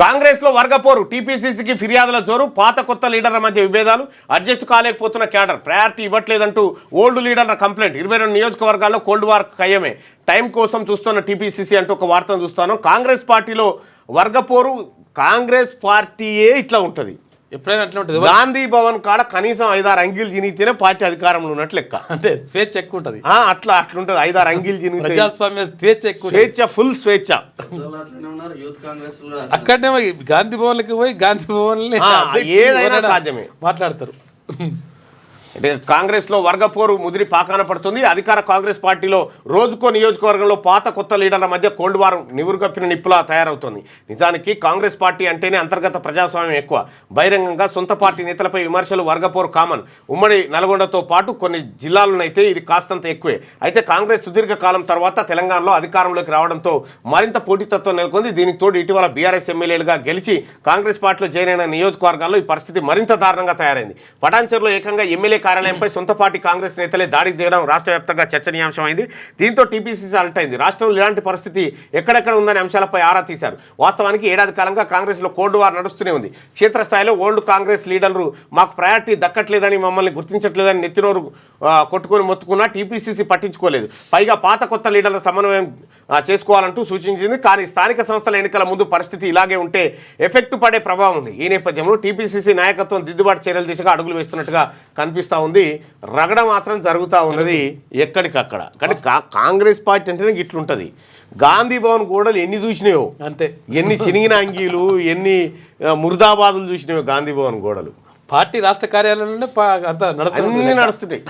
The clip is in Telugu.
కాంగ్రెస్ లో వర్గపోరు టీపీసీసీకి ఫిర్యాదుల జోరు పాత కొత్త లీడర్ల మధ్య విభేదాలు అడ్జస్ట్ కాలేకపోతున్న క్యాడర్ ప్రయారిటీ ఇవ్వట్లేదంటూ ఓల్డ్ లీడర్ల కంప్లైంట్ 22 నియోజకవర్గాల్లో కోల్డ్ వార్ ఖయ్యమే టైం కోసం చూస్తున్న టీపీసీసీ అంటూ ఒక వార్తను చూస్తాను. కాంగ్రెస్ పార్టీలో వర్గపోరు కాంగ్రెస్ పార్టీయే ఇట్లా ఉంటుంది. ఎప్పుడైనా అట్లా ఉంటుంది. గాంధీ భవన్ కాడ కనీసం 5-6 అంగీలు తినితేనే పార్టీ అధికారంలో ఉన్నట్లు లెక్క. అంటే స్వేచ్ఛ ఎక్కువ ఉంటుంది. అట్లుంటది. 5-6 అంగీలు తిని ప్రజాస్వామ్య స్వేచ్ఛ ఎక్కువ, స్వేచ్ఛ, ఫుల్ స్వేచ్ఛ. అక్కడనే గాంధీ భవన్లకి పోయి గాంధీ భవన్ ఏదైనా సాధ్యమే మాట్లాడతారు. అంటే కాంగ్రెస్లో వర్గపోరు ముదిరి పాకాన పడుతుంది. అధికార కాంగ్రెస్ పార్టీలో రోజుకో నియోజకవర్గంలో పాత కొత్త లీడర్ల మధ్య కోల్డ్ వార్ నివురుగప్పిన నిప్పులా తయారవుతుంది. నిజానికి కాంగ్రెస్ పార్టీ అంటేనే అంతర్గత ప్రజాస్వామ్యం ఎక్కువ. బహిరంగంగా సొంత పార్టీ నేతలపై విమర్శలు వర్గపోరు కామన్. ఉమ్మడి నల్గొండతో పాటు కొన్ని జిల్లాల్లోనైతే ఇది కాస్తంత ఎక్కువే. అయితే కాంగ్రెస్ సుదీర్ఘ కాలం తర్వాత తెలంగాణలో అధికారంలోకి రావడంతో మరింత పోటీతత్వం నెలకొంది. దీనికి తోడు ఇటీవల బీఆర్ఎస్ ఎమ్మెల్యేలుగా గెలిచి కాంగ్రెస్ పార్టీలో జాయిన్ అయిన నియోజకవర్గాల్లో ఈ పరిస్థితి మరింత దారుణంగా తయారైంది. పటాన్చెరులో ఏకంగా ఎమ్మెల్యే కార్యాలయంపై సొంత పార్టీ కాంగ్రెస్ నేతలే దాడికి దిగడం రాష్ట్ర వ్యాప్తంగా చర్చనీయాంశమైంది. దీంతో టీపీసీసీ అలర్ట్ అయింది. రాష్ట్రంలో ఇలాంటి పరిస్థితి ఎక్కడెక్కడ ఉందనే అంశాలపై ఆరా తీశారు. వాస్తవానికి ఏడాది కాలంగా కాంగ్రెస్లో కోల్డ్ వార్ నడుస్తూనే ఉంది. క్షేత్రస్థాయిలో ఓల్డ్ కాంగ్రెస్ లీడర్లు మాకు ప్రయారిటీ దక్కట్లేదని, మమ్మల్ని గుర్తించట్లేదని నెత్తినోరు కొట్టుకొని మొత్తుకున్నా టీపీసీసీ పట్టించుకోలేదు. పైగా పాత కొత్త లీడర్ల సమన్వయం చేసుకోవాలంటూ సూచించింది. కానీ స్థానిక సంస్థల ఎన్నికల ముందు పరిస్థితి ఇలాగే ఉంటే ఎఫెక్ట్ పడే ప్రభావం ఉంది. ఈ నేపథ్యంలో టీపీసీసీ నాయకత్వం దిద్దుబాటు చర్యల దిశగా అడుగులు వేస్తున్నట్టుగా కనిపిస్తూ ఉంది. రగడ మాత్రం జరుగుతూ ఉన్నది ఎక్కడికక్కడ. కానీ కాంగ్రెస్ పార్టీ అంటేనే ఇట్లుంటుంది. గాంధీ భవన్ గోడలు ఎన్ని చూసినాయో అంతే, ఎన్ని చినిగిన అంగీలు, ఎన్ని ముర్దాబాదులు చూసినాయో గాంధీ భవన్ గోడలు. పార్టీ రాష్ట్ర కార్యాలయంలోనే అంతా అన్నీ నడుస్తున్నాయి.